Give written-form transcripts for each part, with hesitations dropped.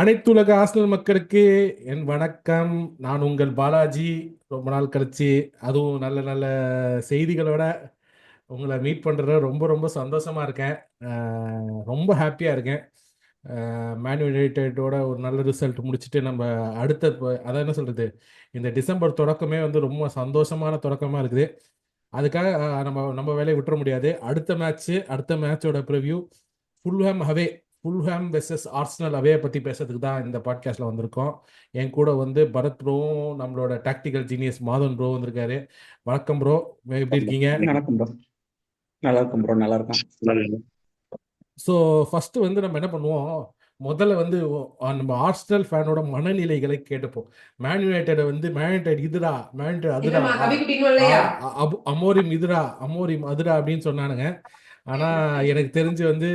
அனைத்துலக ஆர்சனல் மக்களுக்கு என் வணக்கம். நான் உங்கள் பாலாஜி. ரொம்ப நாள் கழிச்சு, அதுவும் நல்ல நல்ல செய்திகளோட உங்களை மீட் பண்ணுறதுல ரொம்ப ரொம்ப சந்தோஷமா இருக்கேன். ரொம்ப ஹாப்பியாக இருக்கேன். மேன் யுனைடெடோட ஒரு நல்ல ரிசல்ட் முடிச்சுட்டு நம்ம அடுத்த அதான் என்ன சொல்கிறது, இந்த டிசம்பர் தொடக்கமே வந்து ரொம்ப சந்தோஷமான தொடக்கமாக இருக்குது. அதுக்காக நம்ம நம்ம வேலையை விட்டுற முடியாது. அடுத்த மேட்சோட ப்ரிவ்யூ ஃபுல்ஹாம் அவே ஃபுல்ஹாம் வெர்சஸ் ஆர்சனல் அவே பற்றி பேசுறதுக்கு தான் இந்த பாட்காஸ்ட்டில் வந்திருக்கோம். என் கூட வந்து பரத் ப்ரோவும் நம்மளோட டாக்டிக்கல் ஜீனியஸ் மாதவன் ப்ரோ வந்திருக்காரு. வணக்கம் ப்ரோ, எப்படி இருக்கீங்க? வணக்கம் ப்ரோ. நல்லா இருக்கும் ப்ரோ, நல்லா இருக்கும். ஸோ ஃபஸ்ட்டு வந்து நம்ம என்ன பண்ணுவோம், முதல்ல வந்து நம்ம ஆர்சனல் ஃபேனோட மனநிலைகளை கேட்டுப்போம். மேன் யுனைடெட் வந்து மேன் யுனைடெட் இதுடா, மேன் யுனைடெட் அதுடா, அமோரிம் இதுடா, அமோரிம் அதுடா அப்படின்னு சொன்னானுங்க. ஆனால் எனக்கு தெரிஞ்சு வந்து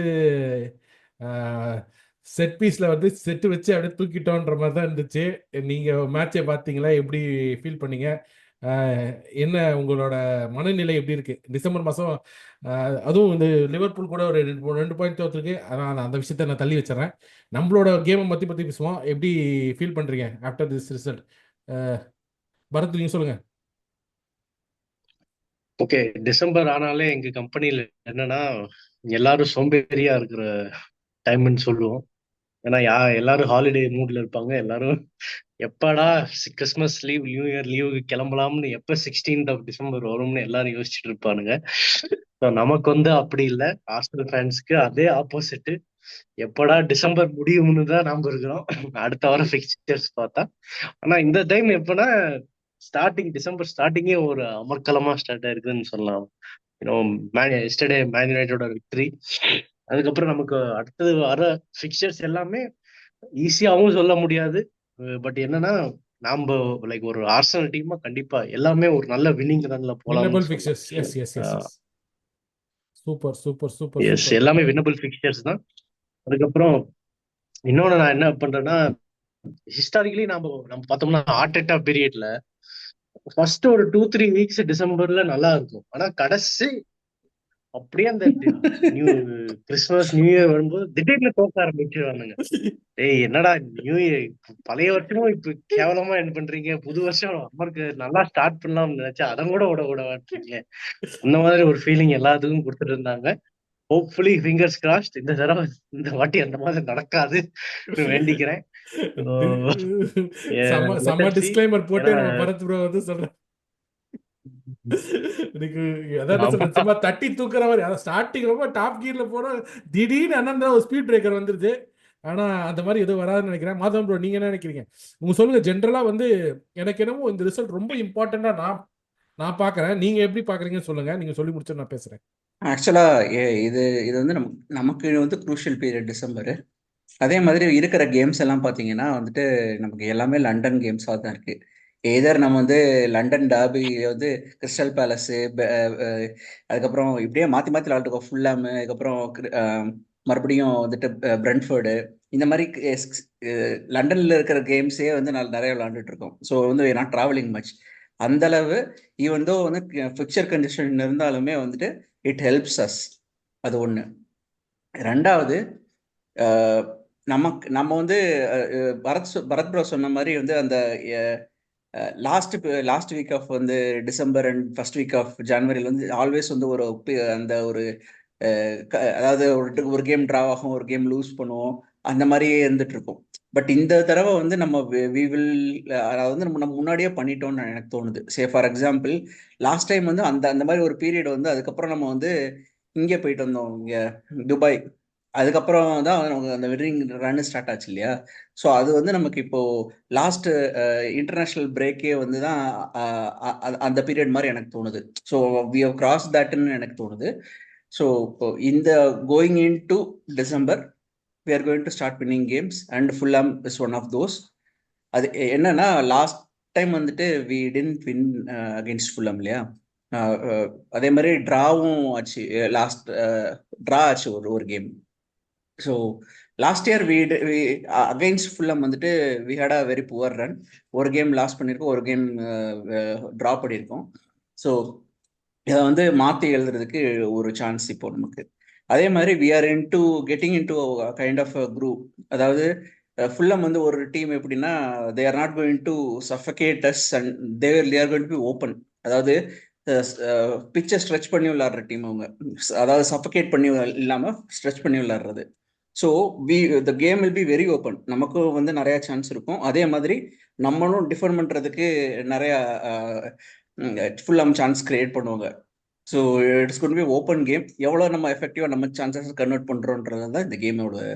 செட் பீஸில் வந்து செட்டு வச்சு அப்படியே தூக்கிட்டோன்ற மாதிரி தான் இருந்துச்சு. நீங்கள் மேட்சை பார்த்தீங்களா, எப்படி ஃபீல் பண்ணீங்க? என்ன உங்களோட மனநிலை எப்படி இருக்கு டிசம்பர் மாதம்? அதுவும் இந்த லிவர்பூல் கூட ஒரு ரெண்டு பாயிண்ட் தோத்துருக்கு. ஆனால் அந்த விஷயத்த நான் தள்ளி வச்சிடறேன். நம்மளோட கேமை பற்றி பேசுவோம். எப்படி ஃபீல் பண்ணுறீங்க ஆஃப்டர் திஸ் ரிசல்ட்? பரத், நீங்கள் சொல்லுங்கள். ஓகே, டிசம்பர் ஆனாலே எங்க கம்பெனில என்னன்னா எல்லாரும் சோம்பேறியா இருக்கிற டைம்னு சொல்லுவோம். ஏன்னா எல்லாரும் ஹாலிடே மூட்ல இருப்பாங்க. எல்லாரும் எப்படா கிறிஸ்மஸ் லீவ், நியூ இயர் லீவுக்கு கிளம்பலாம்னு, எப்ப 16th ஆஃப் டிசம்பர் வரும்னு எல்லாரும் யோசிச்சுட்டு இருப்பானுங்க. நமக்கு வந்து அப்படி இல்லை. ஆர்சனல் ஃபேன்ஸ்க்கு அதே ஆப்போசிட். எப்படா டிசம்பர் முடியும்னு தான் நாம இருக்கிறோம். அடுத்த வாரம் பிக்சர்ஸ் பார்த்தா. ஆனா இந்த டைம் எப்பனா டிசம்பர் ஸ்டார்டிங்கே ஒரு அமர்க்கலமா ஸ்டார்ட் ஆயிருக்குன்னு சொல்லலாம். எஸ்டர்டே மேன் யுனைடோட விக்டரி. அதுக்கப்புறம் நமக்கு அடுத்தது வர பிக்சர்ஸ் எல்லாமே ஈஸியாவும் சொல்ல முடியாது. பட் என்னன்னா, நாம லைக் ஒரு ஆர்சனல் டீமா கண்டிப்பா எல்லாமே ஒரு நல்ல வின்னிங் ரன்ல போலாம்னு வின்னபிள் சொல்லலாம். Fixtures. Yes yes yes yes. Super super super yes, super. எல்லாமே வின்னபிள் பிக்சர்ஸ் தான். அதுக்கப்புறம் இன்னொன்னு நான் என்ன பண்றேன்னா, ஹிஸ்டாரிக்கலி நம்ம பார்த்தோம்னா ஆர்டெட்டா பீரியட்ல ஃபர்ஸ்ட் ஒரு 2-3 வீக்ஸ் டிசம்பர்ல நல்லா இருக்கும். ஆனா கடைசி அப்படியே அந்த நியூ கிறிஸ்துமஸ் நியூ இயர் வரும்போது திடீர்னு தோக்க ஆரம்பிச்சிருவானுங்க. ஏய் என்னடா நியூ இயர், பழைய வருஷமும் இப்ப கேவலமா என்ன பண்றீங்க, புது வருஷம் அம்மருக்கு நல்லா ஸ்டார்ட் பண்ணலாம்னு நினைச்சா அதை கூட விட விட மாட்டீங்க. அந்த மாதிரி ஒரு ஃபீலிங் எல்லாத்துக்கும் கொடுத்துட்டு இருந்தாங்க. ஹோப்ஃபுல்லி ஃபிங்கர்ஸ் கிராஸ்ட் இந்த வாட்டி அந்த மாதிரி நடக்காது வேண்டிக்கிறேன். செம்ம டிஸ்க்ளைமர் போட்டு ஏன்னா நம்ம பரத் ப்ரோ வந்து சொல்றேன். எனக்கு அதான் சொல்றேன், சும்மா தட்டி தூக்குற மாதிரி. அதான் ஸ்டார்டிங் ரொம்ப டாப் கியர்ல போனா திடீர்னு அண்ணன் ஒரு ஸ்பீட் பிரேக்கர் வந்துருது. ஆனா அந்த மாதிரி எதுவும் வராதுன்னு நினைக்கிறேன். மாதவன் ப்ரோ, நீங்க என்ன நினைக்கிறீங்க? உங்க சொல்லுங்க. ஜென்ரலா வந்து எனக்கு என்னமோ இந்த ரிசல்ட் ரொம்ப இம்பார்ட்டண்டா நான் நான் பாக்குறேன். நீங்க எப்படி பாக்குறீங்கன்னு சொல்லுங்க. நீங்க சொல்லி முடிச்சு நான் பேசுறேன். ஆக்சுவலா இது இது வந்து நமக்கு வந்து குரூஷியல் பீரியட் டிசம்பர். அதே மாதிரி இருக்கிற கேம்ஸ் எல்லாம் பார்த்தீங்கன்னா வந்துட்டு நமக்கு எல்லாமே லண்டன் கேம்ஸாக தான் இருக்கு. எதர் நம்ம வந்து லண்டன் டார்பி வந்து கிறிஸ்டல் பேலஸு, அதுக்கப்புறம் இப்படியே மாற்றி மாற்றி விளாண்டுருக்கோம். ஃபுல்லாமு, அதுக்கப்புறம் மறுபடியும் வந்துட்டு பிரென்ஃபோர்டு. இந்த மாதிரி லண்டனில் இருக்கிற கேம்ஸே வந்து நிறைய விளாண்டுட்டு இருக்கோம். ஸோ வந்து நாட் ட்ராவலிங் மச். அந்த அளவு ஈவன் தோ வந்து ஃபிக்சர் கண்டிஷன் இருந்தாலுமே வந்துட்டு இட் ஹெல்ப்ஸ் அஸ். அது ஒன்று. ரெண்டாவது, நம்ம வந்து பரத் ப்ரோ சொன்ன மாதிரி வந்து அந்த லாஸ்ட் வீக் ஆஃப் வந்து December and first week of ஜனவரியில் வந்து ஆல்வேஸ் வந்து அந்த ஒரு அதாவது ஒரு கேம் ட்ரா ஆகும், ஒரு கேம் லூஸ் பண்ணுவோம், அந்த மாதிரியே இருந்துட்டு இருக்கும். பட் இந்த தடவை வந்து நம்ம வி வில் அதாவது வந்து நம்ம முன்னாடியே பண்ணிட்டோம்னு எனக்கு தோணுது. Say for example, last time வந்து அந்த அந்த மாதிரி ஒரு பீரியட் வந்து அதுக்கப்புறம் நம்ம வந்து இங்கே போயிட்டு வந்தோம், இங்கே துபாய். அதுக்கப்புறம் தான் நமக்கு அந்த வெட்டிங் ரன் ஸ்டார்ட் ஆச்சு இல்லையா? ஸோ அது வந்து நமக்கு இப்போ லாஸ்ட் இன்டர்நேஷ்னல் பிரேக்கே வந்து தான் அந்த பீரியட் மாதிரி எனக்கு தோணுது. ஸோ வி ஹவ் கிராஸ் தட்னு எனக்கு தோணுது. ஸோ இப்போ இந்த going in to December we are going to start winning games and Fulham is one of those. அது என்னன்னா, லாஸ்ட் டைம் வந்துட்டு we didn't win against Fulham இல்லையா? அதே மாதிரி ட்ராவும் ஆச்சு. லாஸ்ட் ட்ரா ஆச்சு ஒரு game. So last year we against Fulham வந்துட்டு we had a very poor run. ஒரு கேம் லாஸ் பண்ணியிருக்கோம், ஒரு கேம் ட்ரா பண்ணியிருக்கோம். ஸோ இதை வந்து மாற்றி எழுதுறதுக்கு ஒரு சான்ஸ் இப்போ நமக்கு. அதே மாதிரி we are into getting into kind of group. அதாவது ஃபுல்லம் வந்து ஒரு டீம் எப்படின்னா, they are not going to suffocate us and they are going to be open. அதாவது பிச்சை ஸ்ட்ரெச் பண்ணி விளையாடுற டீம் அவங்க. அதாவது சஃபகேட் பண்ணி இல்லாம ஸ்ட்ரெச் பண்ணி விளையாடுறது. So the game will be very open. நமக்கும் வந்து நிறைய சான்ஸ் இருக்கும். அதே மாதிரி நம்மளும் டிஃபெண்ட் பண்றதுக்கு நிறைய ஃபுல்லம் சான்ஸ் கிரியேட் பண்ணுவாங்க. So it's going to be open game. எவ்வளோ நம்ம எஃபெக்டிவா நம்ம சான்சஸ் கன்வெர்ட் பண்றோன்றது தான் இந்த கேமோட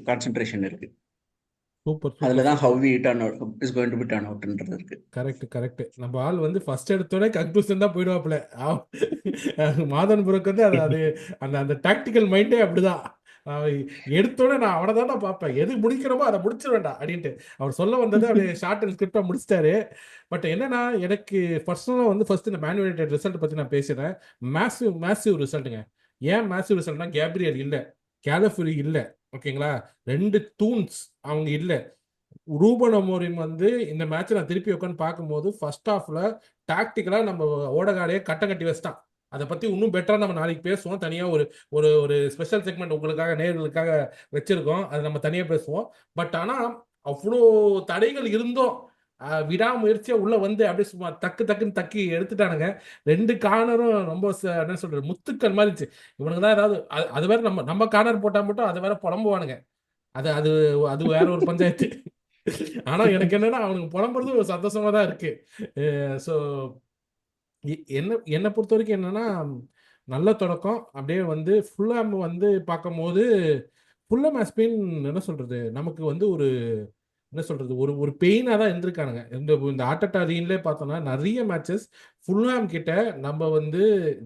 கான்சென்ட்ரேஷன் இருக்கு. சூப்பர் அதில் சூப்பர் தான் super. How we turn out is going to be turn அவுட்ன்றது இருக்கு. Correct correct. நம்ம ஆள் வந்து ஃபர்ஸ்ட் எடுத்தோடனே கன்க்ளூஷன் தான் போயிடுவாப்புல. மாதன் புறக்கு வந்து அது அது அந்த அந்த டாக்டிக்கல் மைண்டே அப்படிதான். அவன் எடுத்தோடனே நான் அவனை தான்டா பார்ப்பேன், எது முடிக்கணுமோ அதை முடிச்சிருவேண்டா அப்படின்ட்டு அவர் சொல்ல வந்தது அப்படியே ஷார்ட் அண்ட் ஸ்கிரிப்டாக முடிச்சிட்டாரு. பட் என்னன்னா, எனக்கு பர்சனலாக வந்து ஃபர்ஸ்ட் இந்த மேன் யுனைடெட் ரிசல்ட் பற்றி நான் பேசுகிறேன். மேசிவ் மேசிவ் ரிசல்ட்டுங்க. ஏன் மேசிவ் ரிசல்ட்னா, கேப்ரியல் இல்லை, கேலஃபுரி இல்லை, ஓகேங்களா, 2 தூண்ஸ் அவங்க இல்லை. ரூபன் அமோரிம் வந்து இந்த மேட்ச் நான் திருப்பி உட்காந்து பார்க்கும்போது ஃபர்ஸ்ட் ஹாஃப்ல டாக்டிக்கலா நம்ம ஓடகாடையே கட்டம் கட்டி வச்சிட்டான். அதை பத்தி இன்னும் பெட்டரா நம்ம நாளைக்கு பேசுவோம். தனியா ஒரு ஒரு ஒரு ஸ்பெஷல் செக்மெண்ட் உங்களுக்காக நேர்களுக்காக வச்சிருக்கோம், அது நம்ம தனியா பேசுவோம். பட் ஆனா அவ்வளோ தடைகள் இருந்தோம், விடாமுயற்சியா உள்ள வந்து அப்படியே சும்மா டக்கு டக்குன்னு தக்கி எடுத்துட்டானுங்க. 2 கார்னரும் ரொம்ப என்ன சொல்றது, முத்துக்கள் மாதிரி இருந்துச்சு. இவனுக்கு தான் ஏதாவது அது வேற நம்ம நம்ம கார்னர் போட்டா மட்டும் அதை வேற புலம்புவானுங்க. அது அது அது வேற ஒரு பஞ்சாயத்து. ஆனா எனக்கு என்னன்னா, அவனுக்கு புலம்புறது ஒரு சந்தோஷமா தான் இருக்கு. ஸோ என்ன என்னை பொறுத்த வரைக்கும் என்னன்னா, நல்ல தொடக்கம். அப்படியே வந்து ஃபுல்லாம் வந்து பார்க்கும்போது, ஃபுல்லம் ஹஸ் பீன் என்ன சொல்றது, நமக்கு வந்து ஒரு என்ன சொல்றது, ஒரு ஒரு பெயினாக தான் இருந்திருக்கானுங்க. இந்த இந்த ஆட்டட்டா ரீன்லேயே பார்த்தோம்னா நிறைய மேட்சஸ் ஃபுல்ஹாம் கிட்ட நம்ம வந்து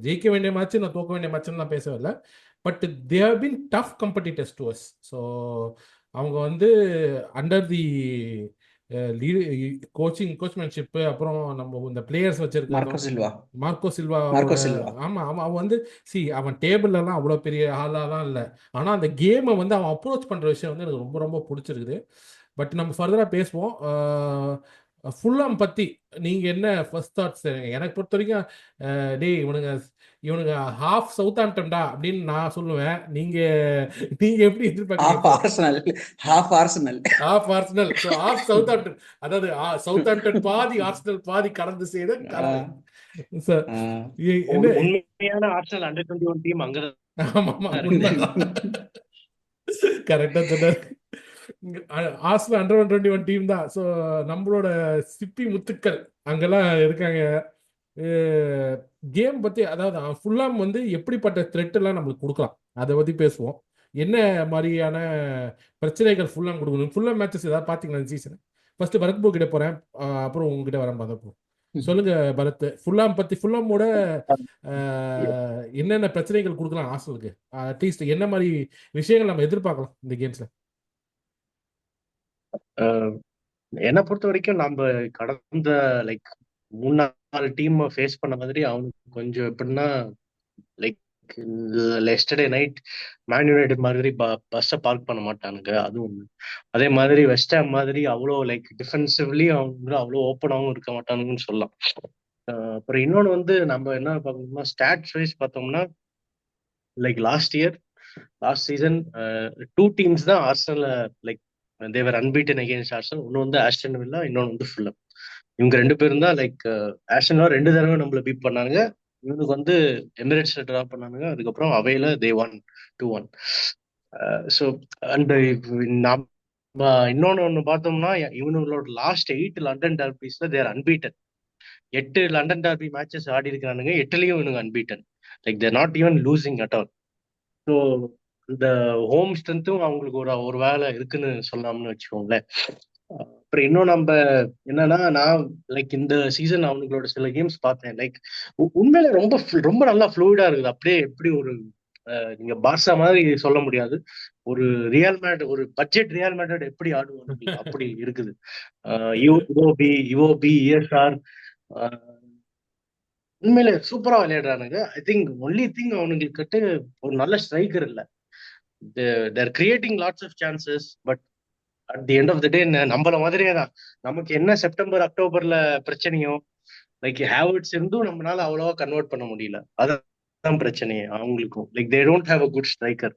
ஜெயிக்க வேண்டிய மேட்ச், நான் தோக்க வேண்டிய மேட்ச்னு நான் பேசவில்லை. But they have been tough competitors to us. So அவங்க வந்து அண்டர் தி கோச்மேன்ஷிப்பு, அப்புறம் நம்ம இந்த பிளேயர்ஸ் மார்க்கோ வச்சிருக்கிறதும், சில்வா மார்க்கோ சில்வாவோட. மார்க்கோ சில்வா ஆமா அவன் வந்து அவன் டேபிள்லாம் அவ்வளோ பெரிய ஆளாலாம் இல்லை. ஆனால் அந்த கேமை வந்து அவன் அப்ரோச் பண்ணுற விஷயம் வந்து எனக்கு ரொம்ப ரொம்ப பிடிச்சிருக்குது. பட் நம்ம ஃபர்தராக பேசுவோம். ஃபுல்லாம் பற்றி நீங்கள் என்ன ஃபர்ஸ்ட் தாட்ஸ்? எனக்கு பொறுத்த வரைக்கும் டேய் இவனுங்க இவனுங்க ஹாஃப் சவுத் ஆம்டன்டா அப்படின்னு நான் சொல்லுவேன். நீங்க எப்படி எதிர்பார்க்குறீங்க? Half Arsenal, half Arsenal, half Arsenal, so half Southampton. அதாவது சவுத் ஆம்டன் பாதி, ஆர்சனல் பாதி கலந்து செய்த கலவை. சார் என்ன? உண்மையான ஆர்சனல் அண்டர் 21 டீம் அங்கதான் ஆமா உண்மைதான், கரெக்டா சொன்னார். ஆர்சனல் அண்டர் 21 டீம் தான். ஸோ நம்மளோட சிப்பி முத்துக்கள் அங்கெல்லாம் இருக்காங்க. கேம் பத்தி, அதாவது ஃபுல்லாம் வந்து எப்படிப்பட்ட த்ரெட் எல்லாம் நம்மளுக்கு கொடுக்கலாம், அதை பத்தி பேசுவோம். என்ன மாதிரியான பிரச்சனைகள் ஃபுல்லாம் கொடுக்கணும்? ஃபுல்லாம் மேட்சஸ் ஏதாவது பார்த்தீங்களா இந்த சீசன்? ஃபர்ஸ்ட் பரத் ப்ரோ கிட்ட போறேன், அப்புறம் உங்ககிட்ட வரேன் பரத். சொல்லுங்க பரத், ஃபுல்லாம் பத்தி, ஃபுல்லாமோட என்னென்ன பிரச்சனைகள் கொடுக்கலாம் ஆர்சனலுக்கு? அட்லீஸ்ட் என்ன மாதிரி விஷயங்கள் நம்ம எதிர்பார்க்கலாம் இந்த கேம்ஸ்ல? என்னை பொறுத்த வரைக்கும் நம்ம கடந்த லைக் 3-4 டீம் ஃபேஸ் பண்ண மாதிரி அவனுக்கு கொஞ்சம் எப்படின்னா, like yesterday night man United மாதிரி பஸ்ஸை பார்க் பண்ண மாட்டானுங்க, அது ஒண்ணு. அதே மாதிரி வெஸ்ட் ஹாம் மாதிரி அவ்வளோ லைக் டிஃபென்சிவ்லி அவங்க அவ்வளோ ஓப்பனாகவும் இருக்க மாட்டானுங்கன்னு சொல்லலாம். அப்புறம் இன்னொன்று வந்து நம்ம என்ன பார்க்கணும்னா, ஸ்டாட்ஸ் வைஸ் பார்த்தோம்னா, லைக் லாஸ்ட் சீசன் 2 டீம்ஸ் தான் ஆர்சனல் லைக் தேவர் அன்பீட்டன் அகேன்ஸ்ட் ஆர்சனல். ஒன்று வந்து ஆஸ்டன் வில்லா, இன்னொன்று வந்து ஃபுல்லம். இவங்க 2 பேரும் தான் லைக் ஆஸ்டன் வில்லா 2 தடவை நம்மள பீட் பண்ணாங்க. இவனுக்கு வந்து எமிரேட்ஸ்ல டிரா பண்ணானுங்க, அதுக்கப்புறம் அவையில தே ஒன் 2-1. ஸோ அண்ட் நம்ம இன்னொன்னு பார்த்தோம்னா, இவனுங்களோட லாஸ்ட் 8 லண்டன் டர்பீஸ்ல தேர் அன்பீட்டன். 8 லண்டன் டர்பி மேட்சஸ் ஆடி இருக்கிறானுங்க, 8லயும் இவனுங்க unbeaten. Like there not even losing at all. So இந்த ஹோம் ஸ்ட்ரென்த்தும் அவங்களுக்கு ஒரு வேலை இருக்குன்னு சொல்லலாம்னு வச்சுக்கோங்களேன். அப்புறம் இன்னும் நம்ம என்னன்னா, நான் லைக் இந்த சீசன் அவங்களோட சில கேம்ஸ் பார்த்தேன். லைக் உண்மையில ரொம்ப ரொம்ப நல்லா ஃப்ளூயிடா இருக்குது. அப்படியே எப்படி ஒரு நீங்க பார்சா மாதிரி சொல்ல முடியாது, ஒரு ஒரு பட்ஜெட் ரியல் மேட்ரிட் எப்படி ஆடுவாங்க அப்படி இருக்குது. இவோபி, இஎஸ்ஆர் உண்மையில சூப்பரா விளையாடுறானுங்க. ஐ திங்க் ஒன்லி திங் அவனுங்களுக்கு கிட்ட ஒரு நல்ல ஸ்ட்ரைக்கர் இல்ல. They're creating lots of chances, but at the end of the day நம்மள மாதிரியே தான். நமக்கு என்ன செப்டம்பர் அக்டோபர்ல பிரச்சனையோ, லைக் ஹேவர்ட்ஸ் இருந்தும் நம்மளால அவ்வளவா கன்வெர்ட் பண்ண முடியல. அதான் பிரச்சனையே அவங்களுக்கும். Like they don't have a good striker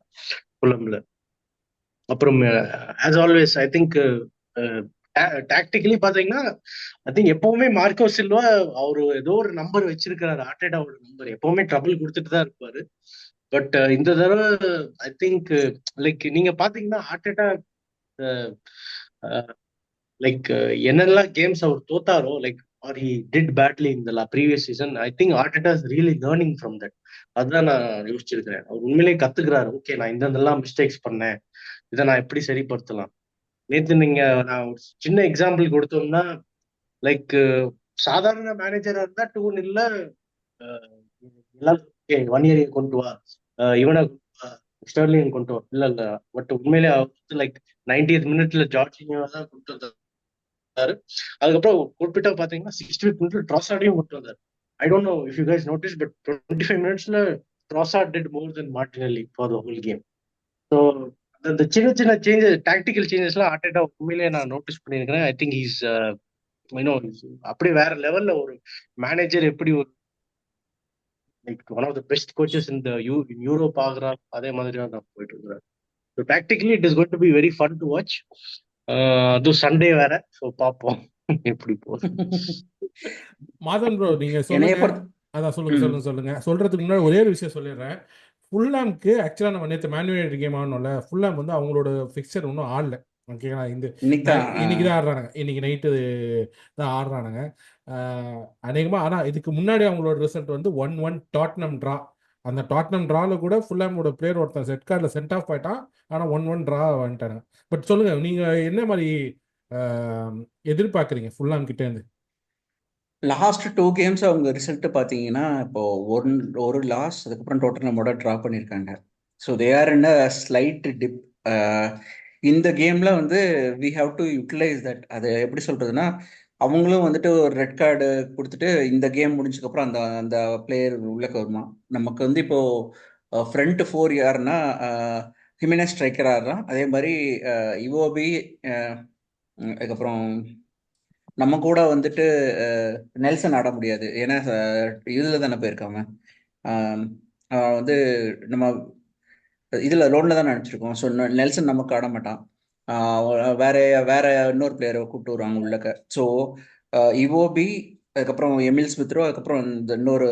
புலம்ல. அப்புறம் as always I think tactically பாத்தீங்கன்னா ஐ திங்க் எப்பவுமே மார்க்கோ சில்வா அவரு ஏதோ ஒரு நம்பர் வச்சிருக்கிறாரு, ஆர்டேட்டாவோட நம்பர் எப்பவுமே ட்ரபிள் கொடுத்துட்டு தான் இருப்பாரு. பட் இந்த தடவை ஐ திங்க் லைக் நீங்க பாத்தீங்கன்னா ஆர்டேட்டா லைக் என்னெல்லாம் கேம்ஸ் அவர் தோத்தாரோ, like or he did badly in the previous season, I think Arteta is really learning from that. அதுதான் நான் யோசிச்சிருக்கிறேன். அவர் உண்மையிலேயே கத்துக்கிறாரு. ஓகே, நான் இந்த மிஸ்டேக்ஸ் பண்ணேன், இதை நான் எப்படி சரிப்படுத்தலாம். நேத்து நீங்க நான் ஒரு சின்ன எக்ஸாம்பிள் கொடுத்தோம்னா, லைக் சாதாரண மேனேஜரா இருந்தா 2-0 எல்லாரும் 1 இயர் கொண்டு வா, இவனை ஸ்டெர்லிங் கொண்டு வா, இல்ல இல்ல. பட் உண்மையிலே அவர் லைக் 90th மினிட்ல ஜார்ஜினியோ தான் கொண்டு வந்தாரு. அதுக்கப்புறம் குறிப்பிட்ட பாத்தீங்கன்னா 65th மினிட்ல ட்ராசார்டையும் கொண்டு வந்தாரு. I don't know if you guys notice, but 25 மினிட்ஸ்ல Trossard did more then Martinelli for the whole game. So அந்த சின்ன சின்ன சேஞ்சஸ், டாக்டிக்கல் சேஞ்சஸ்லாம் ஆர்டேட்டா உண்மையிலேயே நான் நோட்டீஸ் பண்ணியிருக்கிறேன். ஐ திங்க் இஸ் அப்படியே வேற லெவல்ல ஒரு மேனேஜர், எப்படி ஒரு like one of the best coaches இந்த யூரோப் ஆகிறா, அதே மாதிரி தான் போயிட்டு இருக்கிறார். So tactically it is going to be very fun to watch. அதுவும் சண்டே வேற, ஸோ பார்ப்போம் எப்படி போகுது. மாதன் ப்ரோ, நீங்க என்னைய சொல்லுங்க. பொறுத்த அதான் சொல்லுங்க. சொல்றதுக்கு முன்னாடி ஒரே ஒரு விஷயம் சொல்லிடுறேன். ஃபுல்லாம்க்கு ஆக்சுவலாக நம்ம நேற்று மேனுவேட் கேம் ஆடணும்ல, ஃபுல்லாம் வந்து அவங்களோட ஃபிக்சர் இன்னும் ஆடல. ஓகேங்களா? இன்னைக்கு தான் ஆடுறானுங்க. இன்னைக்கு நைட்டு தான் ஆடுறானுங்க அநேகமாக. ஆனால் இதுக்கு முன்னாடி அவங்களோட ரிசல்ட் வந்து 1-1 டாட்னம் ட்ரா. அந்த டாட்னம் ட்ராவில் கூட ஃபுல்லாமோட பிளேயர் ஒருத்தன் செட் கார்டில் சென்ட் ஆஃப் ஆயிட்டான். ஆனால் 1-1 ட்ரா வந்துட்டானுங்க. பட் சொல்லுங்க, நீங்கள் என்ன மாதிரி எதிர்பார்க்குறீங்க ஃபுல்லாம் கிட்டேருந்து? லாஸ்ட் 2 கேம்ஸ் அவங்க ரிசல்ட் பார்த்தீங்கன்னா, இப்போ ஒரு லாஸ், அதுக்கப்புறம் டோட்டனமோட ட்ரா பண்ணியிருக்காங்க. So they are in a slight dip. இந்த கேமில் வந்து we have to utilise that. அது எப்படி சொல்கிறதுனா, அவங்களும் வந்துட்டு ஒரு ரெட் கார்டு கொடுத்துட்டு இந்த கேம் முடிஞ்சதுக்கப்புறம் அந்த அந்த பிளேயர் உள்ளே வருமா. நமக்கு வந்து இப்போது ஃப்ரண்ட் 4 யாருன்னா ஹிமினஸ் ஸ்ட்ரைக்கர் ஆடுறான். அதே மாதிரி இவோபி, அதுக்கப்புறம் நம்ம கூட வந்துட்டு நெல்சன் ஆட முடியாது, ஏன்னா இதில் தானே போயிருக்காங்க. வந்து நம்ம இதில் லோனில் தான் நினச்சிருக்கோம். ஸோ நெல்சன் நமக்கு ஆட மாட்டான். வேற வேற இன்னொரு பிளேயரை கூப்பிட்டு வருவாங்க உள்ளக்க. ஸோ இவோபி, அதுக்கப்புறம் எமில் ஸ்மித்ரோ, அதுக்கப்புறம் இந்த இன்னொரு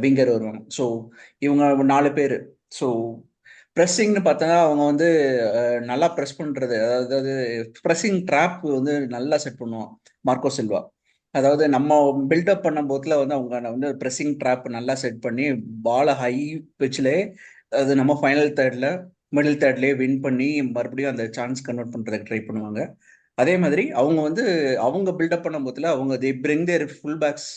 விங்கர் வருவாங்க. ஸோ இவங்க 4 பேர். ஸோ ப்ரெஸ்ஸிங்னு பார்த்தா அவங்க வந்து நல்லா ப்ரெஸ் பண்ணுறது, அதாவது ப்ரெஸ்ஸிங் ட்ராப் வந்து நல்லா செட் பண்ணுவோம் மார்க்கோ சில்வா. அதாவது நம்ம பில்டப் பண்ணும் போதில் வந்து அவங்க வந்து ப்ரெஸ்ஸிங் ட்ராப் நல்லா செட் பண்ணி பாலை ஹை பிச்சிலே, அது நம்ம ஃபைனல் தேர்டில் மிடில் தேர்ட்லேயே வின் பண்ணி மறுபடியும் அந்த சான்ஸ் கன்வெர்ட் பண்ணுறதுக்கு ட்ரை பண்ணுவாங்க. அதே மாதிரி அவங்க வந்து அவங்க பில்டப் பண்ணும் போதில் அவங்க they bring there full packs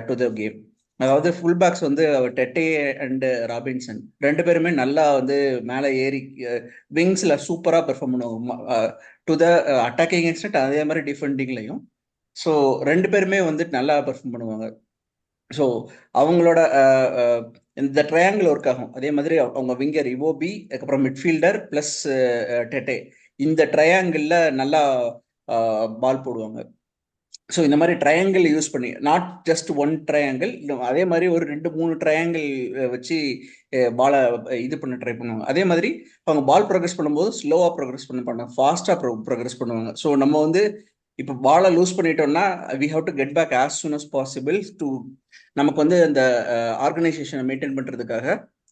to the game. அதாவது ஃபுல் பேக்ஸ் வந்து டெட்டே அண்ட் ராபின்சன் 2 பேருமே நல்லா வந்து மேலே ஏறி விங்ஸில் சூப்பராக பெர்ஃபார்ம் பண்ணுவாங்க டு த அட்டாக்கிங் எக்ஸ்டென்ட், அதே மாதிரி டிஃபெண்டிங்லையும். ஸோ 2 பேருமே வந்துட்டு நல்லா பெர்ஃபார்ம் பண்ணுவாங்க. ஸோ அவங்களோட இந்த ட்ரையாங்கிள் ஒர்க் ஆகும். அதே மாதிரி அவங்க விங்கர் இவோபி, அதுக்கப்புறம் மிட்ஃபீல்டர் ப்ளஸ் டெட்டே, இந்த ட்ரையாங்கிளில் நல்லா பால் போடுவாங்க. ஸோ இந்த மாதிரி ட்ரையாங்கிள் யூஸ் பண்ணி, நாட் ஜஸ்ட் ஒன் ட்ரையாங்கிள், அதே மாதிரி ஒரு 2-3 ட்ரையாங்கிள் வச்சு பாலை இது பண்ண ட்ரை பண்ணுவாங்க. அதே மாதிரி அவங்க பால் ப்ரோக்ரஸ் பண்ணும்போது ஸ்லோவாக ப்ரோக்ரஸ் பண்ண மாட்டாங்க, ஃபாஸ்ட்டாக ப்ரோக்ரஸ் பண்ணுவாங்க. ஸோ நம்ம வந்து இப்போ பாலை லூஸ் பண்ணிட்டோம்னா we have to get back as soon as possible to, நமக்கு வந்து அந்த ஆர்கனைசேஷனை மெயின்டைன் பண்ணுறதுக்காக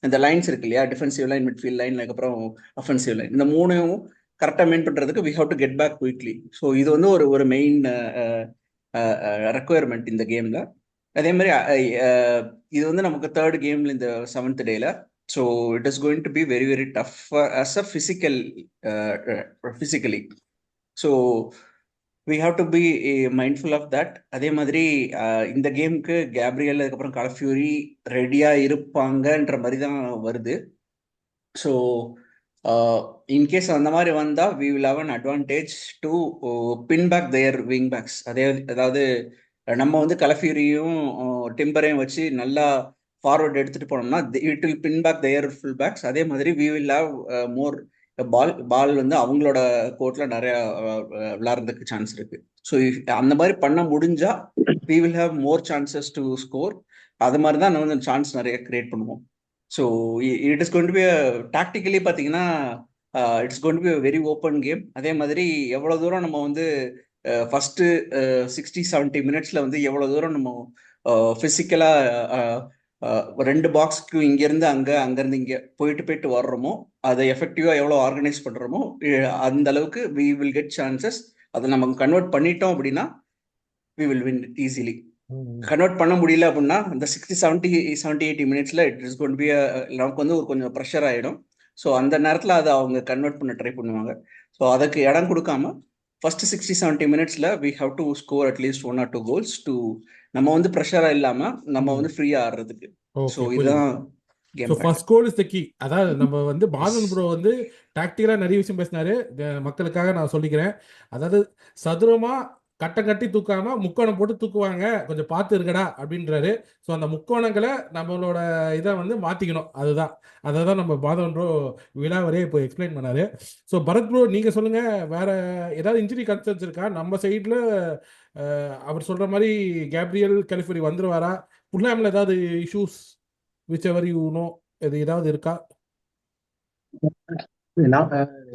இந்த லைன்ஸ் இருக்கு இல்லையா, டிஃபென்சிவ் லைன், மிட்ஃபீல்ட் லைன், அதுக்கப்புறம் அஃபென்சிவ் லைன், இந்த 3யும் கரெக்டாக மெயின் பண்ணுறதுக்கு we have to get back quickly. So இது வந்து ஒரு மெயின் ரெக்குயர்மெண்ட் இந்த கேமில். அதே மாதிரி இது வந்து நமக்கு 3rd கேமில் இந்த 7th டேல. So it is going to be very very tough as a physically. So we have to be mindful of that. அதே மாதிரி இந்த கேமுக்கு கேப்ரியல், அதுக்கப்புறம் கலஃப்யூரி ரெடியாக இருப்பாங்கன்ற மாதிரி தான் வருது. ஸோ இன்கேஸ் அந்த மாதிரி வந்தால் we will have an advantage to pin back their wing backs. அதாவது நம்ம வந்து கலஃப்யூரியும் டிம்பரையும் வச்சு நல்லா ஃபார்வர்ட் எடுத்துகிட்டு போனோம்னா it will pin back their full backs. அதே மாதிரி we will have more ball வந்து அவங்களோட கோர்ட்டில் நிறையா விளாட்றதுக்கு சான்ஸ் இருக்குது. ஸோ அந்த மாதிரி பண்ண முடிஞ்சால் we will have more chances to score. அது மாதிரி தான் நம்ம வந்து சான்ஸ் நிறைய கிரியேட் பண்ணுவோம். So it is going to be tactically பார்த்தீங்கன்னா it's going to be very open game. அதே மாதிரி எவ்வளோ தூரம் நம்ம வந்து ஃபஸ்ட்டு 60-70 மினிட்ஸில் வந்து எவ்வளோ தூரம் நம்ம ஃபிசிக்கலாக 2 பாக்ஸ்க்கு இங்கேருந்து அங்கே அங்கேருந்து இங்கே போயிட்டு போயிட்டு வர்றோமோ, அதை எஃபெக்டிவாக எவ்வளோ ஆர்கனைஸ் பண்ணுறோமோ அந்த அளவுக்கு வி வில் கெட் சான்சஸ். அதை நம்ம கன்வெர்ட் பண்ணிட்டோம் அப்படின்னா we will win easily. Convert பண்ண முடியல அப்படின்னா இந்த 60-70-80 மினிட்ஸில் இட் இஸ் கோன் பி நமக்கு வந்து ஒரு கொஞ்சம் ப்ரெஷர் ஆகிடும். ஸோ அந்த நேரத்தில் அதை அவங்க கன்வெர்ட் பண்ண ட்ரை பண்ணுவாங்க. ஸோ அதுக்கு இடம் கொடுக்காம ஃபர்ஸ்ட் 60-70 மினிட்ஸில் we have to score at least 1 or 2 goals to நம்ம வந்து ப்ரெஷராக இல்லாமல் நம்ம வந்து ஃப்ரீயாக ஆடுறதுக்கு. ஸோ ஓகே, புரியுது. இதுதான் so game first goal is the key. அதாவது நம்ம வந்து பாலன் ப்ரோ வந்து டாக்டிக்கலாக நிறைய விஷயம் பேசினாரு. மக்களுக்காக நான் சொல்லிக்கிறேன். அதாவது சதுரமா கட்டம் கட்டி தூக்காம முக்கோணம் போட்டு தூக்குவாங்க, கொஞ்சம் பார்த்து இருக்கடா அப்படின்றாரு. ஸோ அந்த முக்கோணங்களை நம்மளோட இதை வந்து மாற்றிக்கணும். அதை தான் நம்ம பாலன் ப்ரோ விழாவரே இப்போ எக்ஸ்பிளைன் பண்ணாரு. ஸோ பரத் ப்ரோ நீங்கள் சொல்லுங்கள், வேற ஏதாவது இன்ஜுரி கன்சர்ன்ஸ் இருக்கா நம்ம சைடில்? அவர் சொல்கிற மாதிரி கேப்ரியல் கலிஃபரி வந்துருவாரா? ஃபுல்லாமில் ஏதாவது issues which ever you know இது ஏதாவது இருக்கா?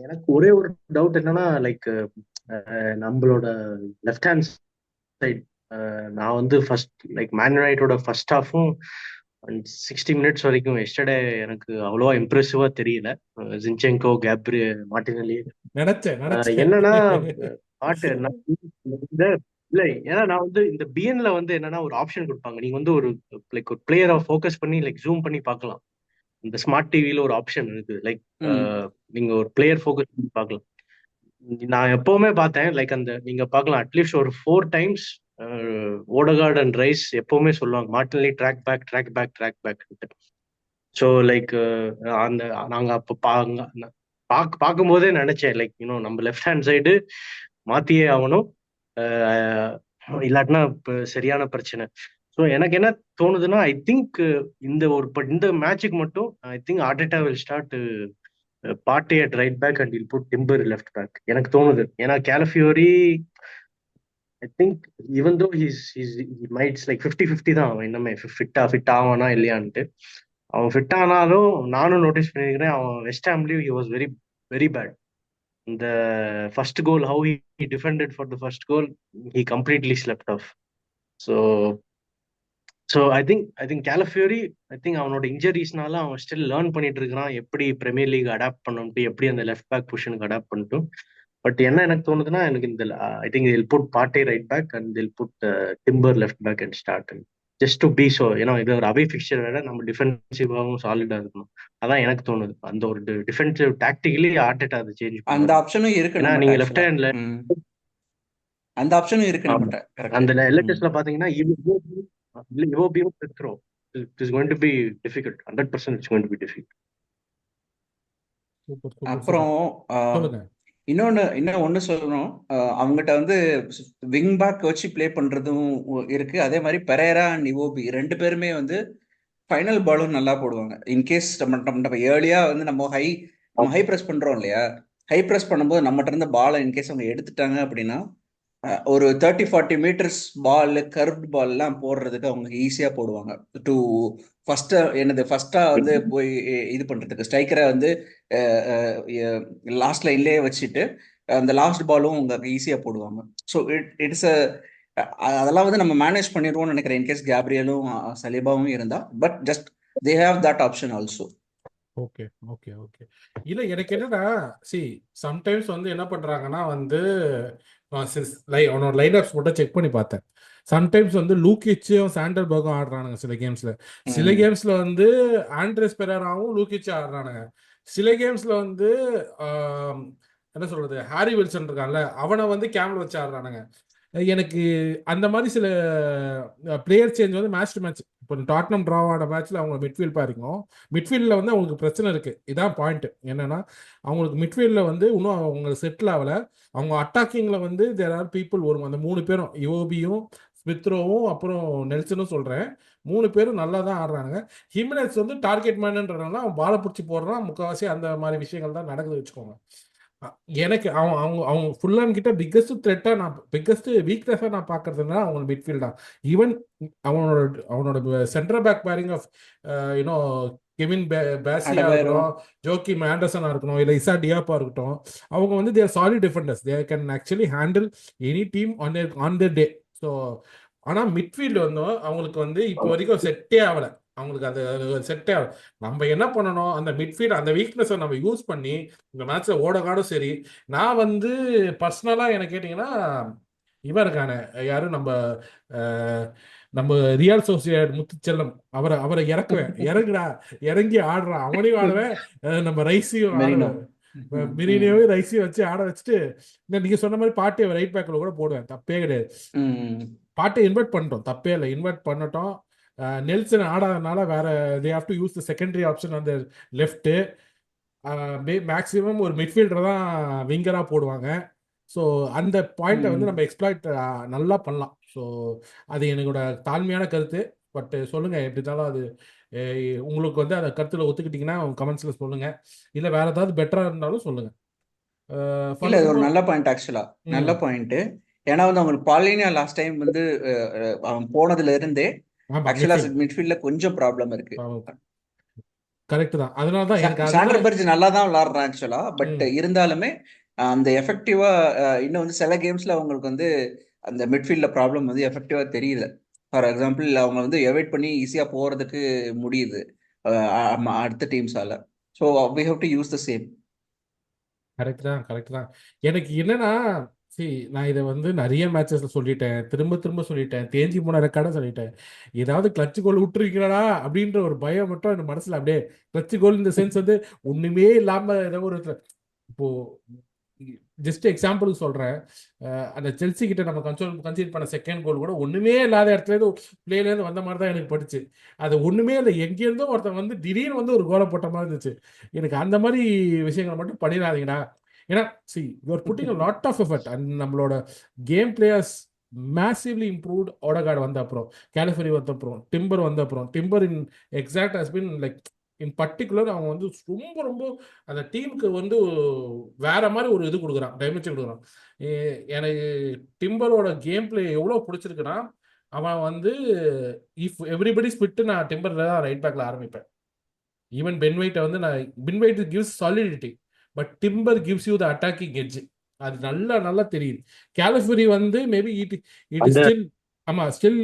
எனக்கு ஒரே ஒரு டவுட் என்னன்னா, லைக் நம்மளோட லெஃப்ட் ஹேண்ட் சைட் நான் வந்து ஃபர்ஸ்ட் லைக் மேன் யுனைட்டோட ஃபர்ஸ்ட் ஹாஃபும் 60 மினிட்ஸ் வரைக்கும் எஸ்டர்டே எனக்கு அவ்வளோவா இம்ப்ரெசிவா தெரியல. ஜின்செங்கோ, கேப்ரி, மார்டினெல்லி நினைச்சேன் என்னன்னா பாட்டு இல்ல, ஏன்னா நான் வந்து இந்த பிஎன்ல வந்து என்னன்னா ஒரு ஆப்ஷன் கொடுப்பாங்க. நீங்க வந்து ஒரு லைக் ஒரு பிளேயரை ஃபோக்கஸ் பண்ணி லைக் ஜூம் பண்ணி பார்க்கலாம். இந்த ஸ்மார்ட் டிவில ஒரு ஆப்ஷன் இருக்கு, லைக் நீங்க ஒரு பிளேயர் ஃபோக்கஸ் பண்ணி பார்க்கலாம். நான் எப்பவுமே பார்த்தேன், லைக் அந்த நீங்க பார்க்கலாம் அட்லீஸ்ட் ஒரு 4 times ஓடகார்ட் அண்ட் ரைஸ் எப்பவுமே சொல்லுவாங்க Martinelli track back. So like அந்த நாங்க அப்போ பார்க்கும்போதே நினைச்சேன், லைக் நம்ம லெஃப்ட் ஹேண்ட் சைடு மாத்தியே ஆகணும், இல்லாட்டினா சரியான பிரச்சனை. ஸோ எனக்கு என்ன தோணுதுன்னா, ஐ திங்க் இந்த மேட்சுக்கு மட்டும் I think Arteta will start Partey at right back and I'll put Timber left back எனக்கு தோணுது. ஏன்னா Calafiori I think even though he might like 50-50 தான். அவன் இன்னமே ஃபிட் ஆவானா இல்லையான்ட்டு. அவன் ஃபிட் ஆனாலும் நானும் நோட்டீஸ் பண்ணியிருக்கிறேன், அவன் வெஸ்ட் ஹாம்லயும் he was very very bad. இந்த first goal how he defended for the first goal, he completely slept off. So I think Calafiori I think அவனோட இன்ஜரிஸ்னால அவன் ஸ்டில் லேர்ன் பண்ணிட்டு இருக்கிறான் எப்படி பிரீமியர் லீக் அடாப்ட் பண்ணணும், எப்படி அந்த லெஃப்ட் பேக் பொசிஷனுக்கு அடாப்ட் பண்ணிட்டும். பட் என்ன எனக்கு தோணுதுன்னா, எனக்கு இந்த I think they'll put Partey right back and they'll put Timber left back and start just to be so. ஏன்னா இது ஒரு அவே ஃபிக்சர் வேற, நம்ம டிஃபென்சிவாகவும் சாலிடா இருக்கணும். அதான் எனக்கு தோணுது. அந்த ஒரு டிஃபென்சிவ் டாக்டிக்கலி ஆர்டெட்டா அதை சேஞ்ச் அந்த பண்ணுவாங்க. ஆப்ஷனும் இருக்கு ஏன்னா நம்மகிட்ட நீங்க லெஃப்ட் ஆக்சுவலா. ஹேண்ட்ல அந்த ஆப்ஷனும் இருக்கு நம்மகிட்ட. அந்த கரெக்ட். எல்எச்எஸ்ல பாத்தீங்கன்னா இவோபியும் Pedro is going to be difficult. 100% it's going to be difficult. அப்புறம் சொல்லுங்க. இன்னொன்னு சொல்லணும், அவங்ககிட்ட வந்து விங் பேக் வச்சு ப்ளே பண்றதும் இருக்கு. அதே மாதிரி பெரேரா அண்ட் இவோபி 2 பேருமே வந்து ஃபைனல் பாலும் நல்லா போடுவாங்க. இன்கேஸ் நம்ம ஏர்லியா வந்து நம்ம ஹை ப்ரெஸ் பண்றோம் இல்லையா, ஹை ப்ரெஸ் பண்ணும்போது நம்மகிட்ட இருந்த பாலை இன்கேஸ் அவங்க எடுத்துட்டாங்க அப்படின்னா ஒரு 30-40 மீட்டர்ஸ் பால் கர்வ்ட் பால் எல்லாம் போடுறதுக்கு அவங்க ஈஸியா போடுவாங்க. டு ஃபர்ஸ்டா வந்து போய் இது பண்றதுக்கு ஸ்ட்ரைக்கரை வந்து லாஸ்ட் லைன்லயே வச்சுட்டு அந்த லாஸ்ட் பாலும் அவங்க ஈஸியா போடுவாங்க. ஸோ இட்ஸ் அதெல்லாம் வந்து நம்ம மேனேஜ் பண்ணிடுவோம்னு நினைக்கிறேன், இன்கேஸ் கேப்ரியலும் சலீபாவும் இருந்தா. But just they have that option also. Okay. இல்ல எனக்கு என்னன்னா, சம்டைம்ஸ் வந்து என்ன பண்றாங்கன்னா வந்து அவனோட லைன் அப்ஸ் மட்டும் செக் பண்ணி பார்த்தேன். சம்டைம்ஸ் வந்து லூக்கிச்சும் சாண்டல்பர்கும் ஆடுறானுங்க சில கேம்ஸ்ல. சில கேம்ஸ்ல வந்து ஆண்ட்ரேஸ் பெரேராவும் லூக்கிச்சும் ஆடுறானுங்க. சில கேம்ஸ்ல வந்து என்ன சொல்றது, ஹாரி வில்சன் இருக்கான்ல, அவனை வந்து கேம்ல வச்சு ஆடுறானுங்க. எனக்கு அந்த மாதிரி சில பிளேயர் சேஞ்ச் வந்து மேட்ச் டு மேட்ச். இப்போ டாட்னம் டிரா ஆன மேட்ச்ல அவங்க மிட்ஃபீல்ட் பாருங்க, மிட்ஃபீல்டில் வந்து அவங்களுக்கு பிரச்சனை இருக்கு. இதான் பாயிண்ட் என்னன்னா, அவங்களுக்கு மிட்ஃபீல்டில் வந்து இன்னும் அவங்க செட்டில் ஆகல. அவங்க அட்டாக்கிங்ல வந்து தேர் ஆர் பீப்புள் வரும். அந்த 3 பேரும் இவோபியும் ஸ்மித்ரோவும் அப்புறம் நெல்சனும் சொல்றேன், 3 பேரும் நல்லா தான் ஆடுறாங்க. ஹிமெனஸ் வந்து டார்கெட் மேன்ன்றதுனால அவன் பாலை பிடிச்சி போடுறான். முக்கால்வாசி அந்த மாதிரி விஷயங்கள் தான் நடக்குது வச்சுக்கோங்க. அ- எனக்கு அவன் அவங்க அவங்க ஃபுல்லான் கிட்ட பிக்கஸ்ட் வீக்னஸா நான் பாக்குறதுன்னா அவங்க மிட்ஃபீல்ட் தான். ஈவன் அவனோட அவனோட centre back pairing of you know Kevin பேசியா அடவேரும் இருக்கட்டும், ஜோக்கிம் ஆண்டர்சனா இருக்கட்டும், இல்ல இசா டியாப்பா இருக்கட்டும், அவங்க வந்து their solid defenders. They can actually handle any team on their day. So ஆனா மிட்ஃபீல்டு வந்து அவங்களுக்கு வந்து இப்போ வரைக்கும் செட்டே ஆகல. அவங்களுக்கு அது செட்டே ஆகல. நம்ம என்ன பண்ணணும், அந்த மிட்ஃபீல்ட் அந்த வீக்னஸை நம்ம யூஸ் பண்ணி இந்த மேட்ச்ல ஓடகாடும் சரி. நான் வந்து பர்சனலா என்ன கேட்டீங்கன்னா, இவன் இருக்கானே, யாரும் நம்ம அஹ், நம்ம ரியல் சோசியட் முத்துச்செல்லம், அவரை அவரை இறக்குவேன். இறங்குடா, இறங்கி ஆடுறான், அவனையும் ஆடுவேன், நம்ம ரைஸையும் மெரினோ. ஆடுவேன். மிரினியாவையும் ரைஸையும் வச்சு ஆட வச்சுட்டு, நீங்க சொன்ன மாதிரி பாட்டியை ரைட் பேக்ல கூட போடுவேன், தப்பே கிடையாது. பாட்டை இன்வெர்ட் பண்ணிட்டோம், தப்பே இல்லை, இன்வெர்ட் பண்ணட்டும். நெல்சன் ஆடாதனால வேற they have to use the secondary option அந்த லெஃப்ட். மேக்ஸிமம் ஒரு மிட்ஃபீல்டர் தான் விங்கரா போடுவாங்க. ஸோ அந்த பாயிண்ட்டை வந்து நம்ம எக்ஸ்ப்ளாய்ட் நல்லா பண்ணலாம். ஸோ அது என்னோட தாழ்மையான கருத்து. பட் சொல்லுங்க, எப்படி இருந்தாலும் அது உங்களுக்கு வந்து அந்த கருத்துல ஒத்துக்கிட்டீங்கன்னா கமெண்ட்ஸ்ல சொல்லுங்க. இல்லை வேற ஏதாவது பெட்டரா இருந்தாலும் சொல்லுங்க. இல்ல இது ஒரு ஃபர்தர்மோர் நல்ல பாயிண்ட் ஆக்சுவலா. நல்ல பாயிண்ட். ஏன்னா வந்து அவங்களுக்கு பாலினியா லாஸ்ட் டைம் வந்து அவன் போனதுல இருந்தே ஆமா, ஆக்சுவலா மிட்ஃபீல்ட்ல கொஞ்சம் ப்ராப்ளம் இருக்கு. கரெக்ட் தான். அதனால தான் எனக்கு சாண்டர் அதுதான். பர்ஜ் நல்லா தான் விளாடுறான் ஆக்சுவலா. பட் இருந்தாலுமே அந்த எஃபெக்டிவா இன்னும் வந்து சில கேம்ஸ்ல அவங்களுக்கு வந்து அந்த மிட்ஃபீல்ட்ல ப்ராப்ளம் வந்து எஃபெக்டிவா தெரியல. ஃபார் எக்ஸாம்பிள் அவங்க வந்து எவைட் பண்ணி ஈஸியா போறதுக்கு முடியுது அடுத்த டீம்ஸால. So we have to use the same. Correct தான், கரெக்ட் தான். எனக்கு என்னன்னா, நான் இதை வந்து நிறைய மேட்சஸ்ல சொல்லிட்டேன், திரும்ப திரும்ப சொல்லிட்டேன், தேஞ்சி போன ரெக்கார்டா சொல்லிட்டேன். ஏதாவது கிளட்ச் கோல் விட்டுருக்கீங்களா அப்படின்ற ஒரு பயம் மட்டும் என் மனசுல அப்படியே. கிளட்ச் கோல் இந்த சென்ஸ் வந்து ஒண்ணுமே இல்லாம ஏதோ ஒரு இப்போ ஜஸ்ட் எக்ஸாம்பிளுக்கு சொல்றேன். அந்த செல்சி கிட்ட நம்ம கன்சீட் பண்ண செகண்ட் கோல் கூட ஒண்ணுமே இல்லாத இடத்துல இருந்து பிளேல இருந்து வந்த மாதிரி தான் எனக்கு பட்டுச்சு. அது ஒண்ணுமே இல்லை, எங்கேருந்தோ ஒருத்தன் வந்து திடீர்னு வந்து ஒரு கோலை போட்ட மாதிரி இருந்துச்சு. எனக்கு அந்த மாதிரி விஷயங்களை மட்டும் பண்ணிடாதீங்கடா. ஏன்னா you are pudding a lot of effort and நம்மளோட கேம் பிளேயர்ஸ் மேசிவ்லி இம்ப்ரூவ்ட். ஓடகார்டு வந்த அப்புறம், கேலிஃபரி வந்த அப்புறம், டிம்பர் வந்த அப்புறம், timber in exact has been like in particular அவன் வந்து ரொம்ப ரொம்ப அந்த டீமுக்கு வந்து வேற மாதிரி ஒரு இது கொடுக்குறான், டைமென்ஷன் கொடுக்குறான். எனக்கு டிம்பரோட கேம் பிளே எவ்வளோ பிடிச்சிருக்குன்னா, அவன் வந்து இஃப் எவ்ரிபடி ஸ்பிட்டு நான் டிம்பர்ல தான் ரைட் பேக்ல ஆரம்பிப்பேன். ஈவன் பென் வெயிட்டை வந்து நான் Ben White gives solidity, but timber gives you the attacking edge. அது நல்லா நல்லா தெரியுது. கேலிஃபரி வந்து மேபி இட் இஸ் அந்த ஸ்டில், ஆமா ஸ்டில்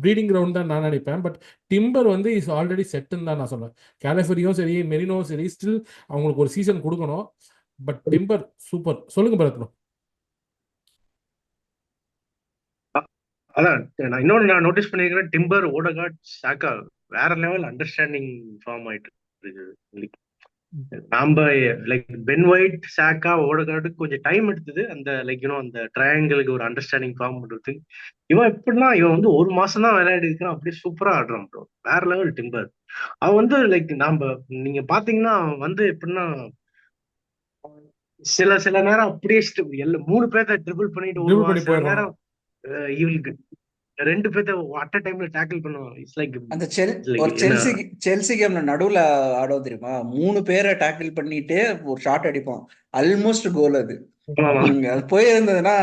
ப்ரீடிங் கிரவுண்ட் தான் நான் நினைப்பேன். பட் டிம்பர் வந்து இஸ் ஆல்ரெடி செட்டுன்னு தான் நான் சொல்லுவேன். கேலிஃபரியும் சரி, மெரினோவும் சரி, ஸ்டில் அவங்களுக்கு ஒரு சீசன் கொடுக்கணும். But timber super. சொல்லுங்க பரத்னோ. அதான் நான் இன்னொன்னு நான் நோட்டீஸ் பண்ணிருக்கிறேன், டிம்பர், ஓடகார்ட், சாக்கா வேற லெவல் அண்டர்ஸ்டாண்டிங் ஃபார்ம் ஆயிட்டு இருக்கு. நாம லைக் பென் ஒயிட், சாக்கா, ஓடகார்டு கொஞ்சம் டைம் எடுத்தது அந்த லைக் அந்த ட்ரையாங்கிளுக்கு ஒரு அண்டர்ஸ்டாண்டிங் ஃபார்ம் பண்றதுக்கு. இவன் எப்படின்னா இவன் வந்து ஒரு மாசம் தான் விளையாடி இருக்கிறான், அப்படியே சூப்பரா ஆடுறான் ப்ரோ. வேற லெவல் டிம்பர். அவன் வந்து லைக் நாம நீங்க பாத்தீங்கன்னா அவன் வந்து எப்படின்னா சில சில நேரம் அப்படியே மூணு பேர்த்த ட்ரிபிள் பண்ணிட்டு ட்ரிபிள் ஓடுவான். பண்ணி சில போயிடுறான். நேரம் இவளுக்கு ரெண்டு பேர்த்த அட் அ டைம்ல டேக்கிள் பண்ணுவான். இட்ஸ் லைக் அந்த ஒரு என்ன. செல்சி கேம்ல நடுவுல ஆடுவோம் தெரியுமா, 3 பேரை டேக்கிள் பண்ணிட்டு ஒரு ஷாட் அடிப்போம். ஆல்மோஸ்ட் கோல் அது. ஆமா. அது போயிருந்ததுன்னா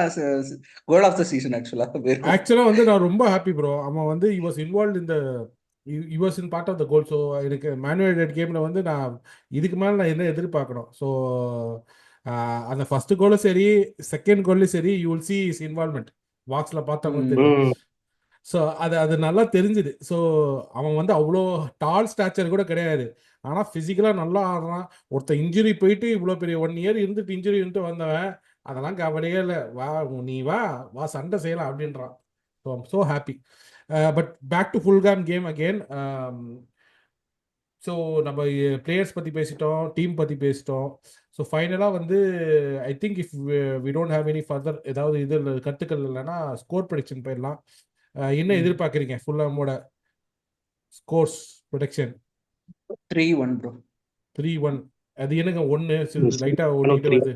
கோல் ஆஃப் த சீசன் ஆக்சுவலா போயிருக்கும். ஆக்சுவலா வந்து நான் ரொம்ப ஹாப்பி ப்ரோ. அவன் வந்து he was involved in the he was in part of the goal. So எனக்கு மேனுவேட்டட் கேம்ல வந்து நான் இதுக்கு மேலே நான் என்ன எதிர்பார்க்கணும். ஸோ அந்த ஃபர்ஸ்ட் கோலும் சரி, செகண்ட் கோல்லையும் சரி, you will see is involvement. பாக்ஸ்ல பார்த்தவங்களுக்கு தெரியும். ம். ஸோ அது அது நல்லா தெரிஞ்சுது. ஸோ அவன் வந்து அவ்வளோ டால் ஸ்டாச்சர் கூட கிடையாது, ஆனால் ஃபிசிக்கலாக நல்லா ஆடுறான். ஒருத்தர் இன்ஜுரி போயிட்டு இவ்வளோ பெரிய 1 இயர் இருந்துட்டு இன்ஜுரி இருந்துட்டு வந்தவன் அதெல்லாம் கவலையே இல்லை. வா, நீ வா வா சண்டை செய்யலாம் அப்படின்றான். So I'm so happy. But back to Fulham game again. So நம்ம பிளேயர்ஸ் பற்றி பேசிட்டோம், டீம் பற்றி பேசிட்டோம். ஸோ ஃபைனலாக வந்து I think if we don't have any further ஏதாவது இது கருத்துக்கள் இல்லைன்னா ஸ்கோர் ப்ரெடிக்ஷன் போயிடலாம். என்ன எதிர்பார்க்குறீங்க ஃபுல்லாமோட ஸ்கோர்ஸ் ப்ரொடக்ஷன்? 3-1 ப்ரோ. 3-1. அது என்னங்க ஒன்று லைட்டா ஓடிட்டு வருது.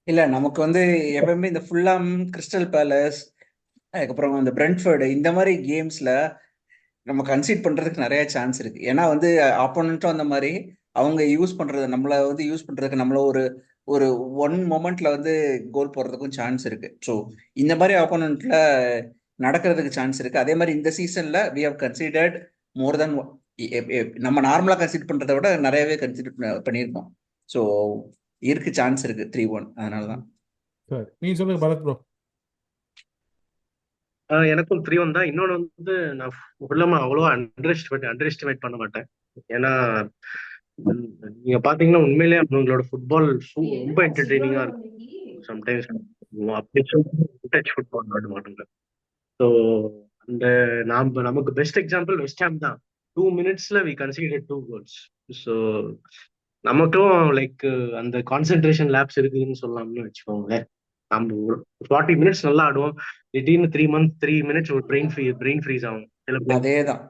இல்ல நமக்கு வந்து எப்பவுமே இந்த ஃபுல்லாம், கிறிஸ்டல் பேலஸ், அதுக்கப்புறம் இந்த பிரெண்ட்ஃபோர்டு, இந்த மாதிரி கேம்ஸ்ல நம்ம கன்சீட் பண்றதுக்கு நிறைய சான்ஸ் இருக்கு. ஏன்னா வந்து ஆப்போனண்ட்டும் அந்த மாதிரி அவங்க யூஸ் பண்றது, நம்மள வந்து யூஸ் பண்றதுக்கு நம்மள ஒரு ஒரு ஒன் மொமெண்ட்ல வந்து கோல் போடுறதுக்கும் சான்ஸ் இருக்கு. ஸோ இந்த மாதிரி ஆப்போனண்ட்ல நடக்கிறதுக்கு சான்ஸ் இருக்கு. அதே மாதிரி இந்த சீசன்ல வி ஹவ் கன்சிடர்ட் மோர் தென் நம்ம நார்மலா கன்சிடர் பண்றதை விட நிறையவே கன்சிடர் பண்ணியிருக்கோம். ஸோ இருக்கு, சான்ஸ் இருக்கு 3-1. அதனால தான். சரி, நீங்க சொல்லுங்க பரத் ப்ரோ. எனக்கும் 3-1 தான். இன்னொன்று வந்து நான் ஃபுல்லமா அவ்வளோவா அண்டர் எஸ்டிமேட் பண்ண மாட்டேன். ஏன்னா நீங்க பாத்தீங்கன்னா உண்மையிலேயே அவங்களோட ஃபுட்பால் ரொம்ப என்டர்டெய்னிங்கா இருக்கும். சம்டைம்ஸ் அப்படி டச் ஃபுட்பால் விளையாட மாட்டாங்க. ஸோ அந்த நமக்கு பெஸ்ட் எக்ஸாம்பிள் வெஸ்ட் ஹாம் தான். 2 minutesல வி கன்சிடர் 2 goals. ஸோ நமக்கும் லைக் அந்த கான்சென்ட்ரேஷன் லேப்ஸ் இருக்குதுன்னு சொல்லலாம்னு வச்சுக்கோங்களேன். நம்ம 40 minutes நல்லா ஆடுவோம், திடீர்னு 3 minutes ஒரு பிரெயின் ஃப்ரீஸ் ஆகும் சில பேர். அதேதான்.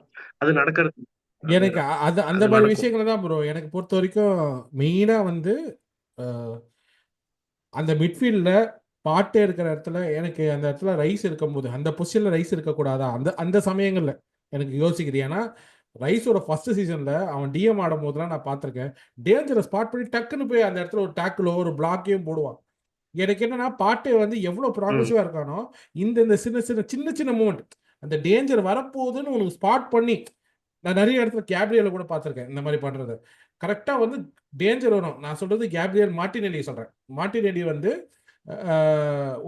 அது நடக்கிறது. எனக்கு அந்த அது மாதிரி நடக்கும். விஷயங்கள் தான் ப்ரோ எனக்கு பொறுத்த வரைக்கும் மெயினா வந்து அந்த மிட்ஃபீல்டில் பாட்டே இருக்கிற இடத்துல எனக்கு அந்த இடத்துல ரைஸ் இருக்கும்போது அந்த பொசிஷனில் ரைஸ் இருக்கக்கூடாதா அந்த சமயங்களில் எனக்கு யோசிக்குது. ஏன்னா ரைஸோட ஃபர்ஸ்ட் சீசனில் அவன் டிஎம் ஆடும் போதெல்லாம் நான் பார்த்துருக்கேன், டேஞ்சரை ஸ்பாட் பண்ணி டக்குன்னு போய் அந்த இடத்துல ஒரு டேக்கிளோ ஒரு பிளாக்கையும் போடுவான். எனக்கு என்னன்னா பாட்டே வந்து எவ்வளோ ப்ராக்ரெசிவாக இருக்கானோ இந்த சின்ன சின்ன மூமெண்ட் அந்த டேஞ்சர் வரப்போகுதுன்னு உனக்கு ஸ்பாட் பண்ணி, நான் நிறைய இடத்துல கேப்ரியலை கூட பார்த்துருக்கேன் இந்த மாதிரி பண்ணுறது. கரெக்டாக வந்து டேஞ்சர் வரும். நான் சொல்கிறது கேப்ரியல் மார்டினெல்லி சொல்கிறேன். மார்டினெல்லி வந்து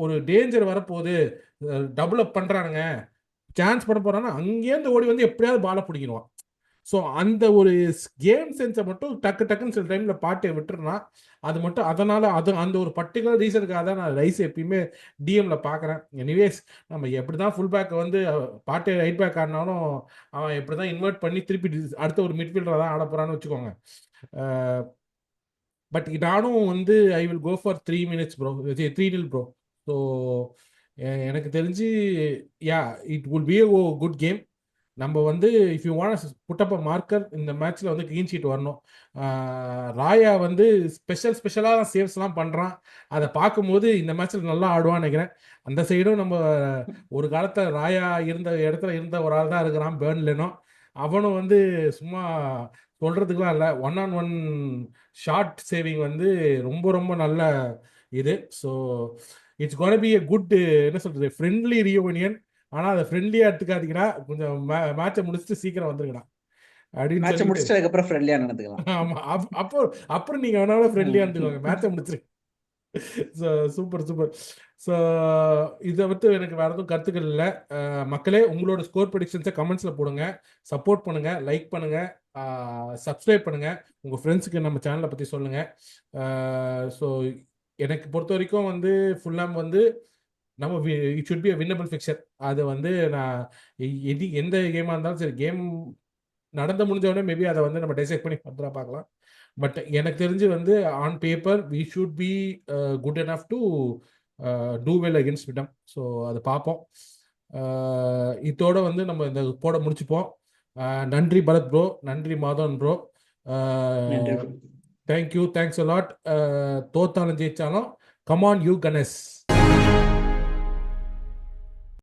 ஒரு டேஞ்சர் வரப்போகுது, டபுள் அப் பண்ணுறானுங்க, சான்ஸ் பண்ண போகிறான்னா அங்கேருந்து ஓடி வந்து எப்படியாவது பாலை பிடிக்கணும். ஸோ அந்த ஒரு கேம் சென்ஸை மட்டும் டக்குன்னு சில டைமில் பாட்டை விட்டுருனா அது மட்டும் அதனால் அந்த ஒரு பர்டிகுலர் ரீசனுக்காக தான் நான் ரைஸ் எப்பயுமே டிஎம்ல பார்க்குறேன். எனிவேஸ் நம்ம எப்படி தான் ஃபுல் பேக்கை வந்து பாட்டை ரைட் பேக் ஆடினாலும் அவன் எப்படி தான் இன்வெர்ட் பண்ணி திருப்பி அடுத்த ஒரு மிட்ஃபீல்டராக தான் ஆட போகிறான்னு வச்சுக்கோங்க. பட் நானும் வந்து I will go for 3 minutes bro, 3-0 bro. So எனக்கு தெரிஞ்சு yeah it will be a good game. நம்ம வந்து if you want put up a marker இந்த மேட்ச்ல வந்து க்ளீன் ஷீட் வரணும். ராயா வந்து ஸ்பெஷலாக சேவ்ஸ்லாம் பண்ணுறான். அதை பார்க்கும்போது இந்த மேட்ச்சில் நல்லா ஆடுவான்னு நினைக்கிறேன். அந்த சைடும் நம்ம ஒரு காலத்தில் ராயா இருந்த இடத்துல இருந்த ஒரு ஆள் தான் இருக்கிறான், பேர்ன்லேனும். அவனும் வந்து சும்மா சொல்கிறதுக்குலாம் இல்லை, 1-on-1 ஷார்ட் சேவிங் வந்து ரொம்ப ரொம்ப நல்ல இது. So it's gonna be a good என்ன சொல்கிறது ஃப்ரெண்ட்லி ரியூனியன். ஆனால் அதை ஃப்ரெண்ட்லியாக எடுத்துக்காதீங்கன்னா, கொஞ்சம் மேட்சை முடிச்சுட்டு சீக்கிரம் வந்துருங்கடா அப்படின்னு மேட்சை சொல்லிட்டு. முடிச்சுட்டு அதுக்கப்புறம் ஃப்ரெண்ட்லியா நடந்துக்கலாம். ஆமாம், அப்புறம் நீங்கள் வேணாலும் ஃப்ரெண்ட்லியாக இருந்துக்கோங்க, மேட்சை முடிச்சிருங்க. So super. ஸோ இதை விட்டு எனக்கு வேறு எதுவும் கருத்துக்கள் இல்லை. மக்களே, உங்களோட ஸ்கோர் ப்ரெடிக்ஷன்ஸை கமெண்ட்ஸில் போடுங்க, சப்போர்ட் பண்ணுங்கள், லைக் பண்ணுங்கள், சப்ஸ்கிரைப் பண்ணுங்கள், உங்கள் ஃப்ரெண்ட்ஸுக்கு நம்ம சேனலை பற்றி சொல்லுங்கள். ஸோ எனக்கு பொறுத்த வரைக்கும் வந்து ஃபுல்லாக வந்து நம்ம it should be a winnable fixture. அது வந்து நான் எந்த கேமாக இருந்தாலும் சரி, கேம் நடந்து முடிஞ்சவொடனே மேபி அதை வந்து நம்ம டிசைட் பண்ணி ஃபர்தராக பார்க்கலாம். பட் எனக்கு தெரிஞ்சு வந்து on paper we should be good enough to do well against them. So அது பார்ப்போம். இதோட வந்து நம்ம இந்த போட முடிச்சுப்போம். நன்றி பரத் ப்ரோ, நன்றி Madhavan bro. Thank you, thanks a lot. தோத்தாலும் ஜெயிச்சாலும் கமான் யூ கணேஷ்.